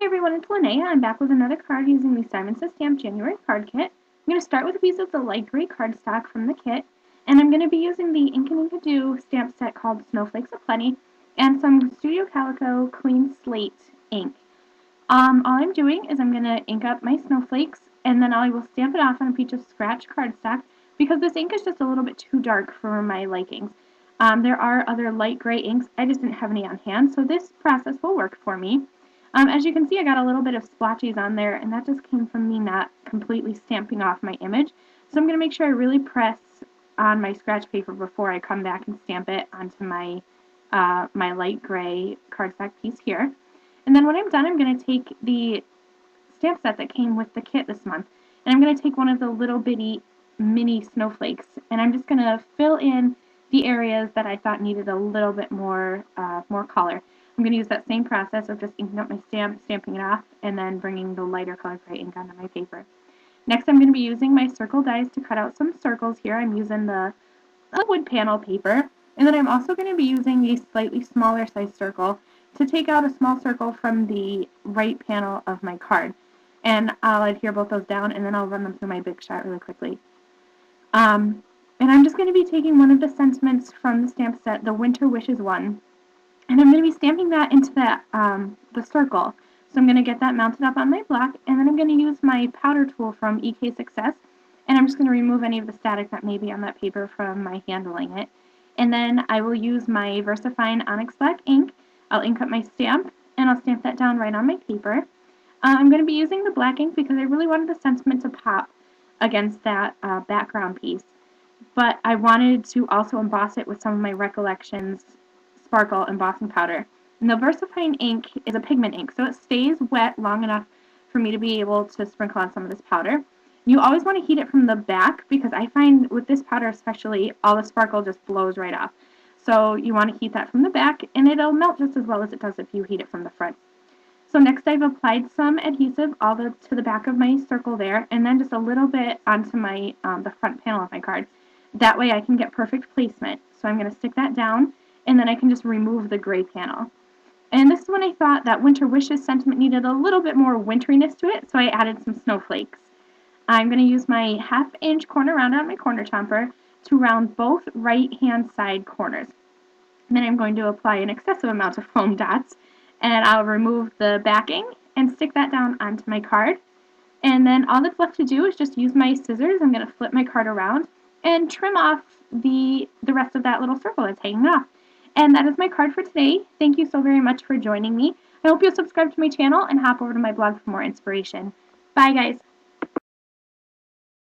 Everyone, it's Linnea. I'm back with another card using the Simon Says Stamp January card kit. I'm going to start with a piece of the light gray cardstock from the kit, and I'm going to be using the Ink and Inkadoo stamp set called Snowflakes Aplenty, and some Studio Calico Clean Slate ink. All I'm doing is I'm going to ink up my snowflakes, and then I will stamp it off on a piece of scratch cardstock because this ink is just a little bit too dark for my likings. There are other light gray inks. I just didn't have any on hand, so this process will work for me. As you can see, I got a little bit of splotches on there, and that just came from me not completely stamping off my image. So I'm going to make sure I really press on my scratch paper before I come back and stamp it onto my my light gray cardstock piece here. And then when I'm done, I'm going to take the stamp set that came with the kit this month, and I'm going to take one of the little bitty mini snowflakes, and I'm just going to fill in the areas that I thought needed a little bit more color. I'm going to use that same process of just inking up my stamp, stamping it off, and then bringing the lighter color gray ink onto my paper. Next, I'm going to be using my circle dies to cut out some circles here. I'm using the wood panel paper, and then I'm also going to be using a slightly smaller size circle to take out a small circle from the right panel of my card. And I'll adhere both those down, and then I'll run them through my Big Shot really quickly. And I'm just going to be taking one of the sentiments from the stamp set, the Winter Wishes one, and I'm going to be stamping that into the circle. So I'm going to get that mounted up on my block, and then I'm going to use my powder tool from EK Success, and I'm just going to remove any of the static that may be on that paper from my handling it. And then I will use my VersaFine Onyx Black ink. I'll ink up my stamp, and I'll stamp that down right on my paper. I'm going to be using the black ink because I really wanted the sentiment to pop against that background piece. But I wanted to also emboss it with some of my Recollections Sparkle embossing powder. And the VersaFine ink is a pigment ink, so it stays wet long enough for me to be able to sprinkle on some of this powder. You always want to heat it from the back because I find with this powder especially, all the sparkle just blows right off. So you want to heat that from the back, and it'll melt just as well as it does if you heat it from the front. So next I've applied some adhesive to the back of my circle there, and then just a little bit onto my the front panel of my card. That way I can get perfect placement. So I'm going to stick that down, and then I can just remove the gray panel. And this is when I thought that Winter Wishes sentiment needed a little bit more winteriness to it, so I added some snowflakes. I'm going to use my 1/2 inch corner round on my corner chomper to round both right-hand side corners. And then I'm going to apply an excessive amount of foam dots, and I'll remove the backing and stick that down onto my card. And then all that's left to do is just use my scissors. I'm going to flip my card around and trim off the rest of that little circle that's hanging off. And that is my card for today. Thank you so very much for joining me. I hope you'll subscribe to my channel and hop over to my blog for more inspiration. Bye, guys.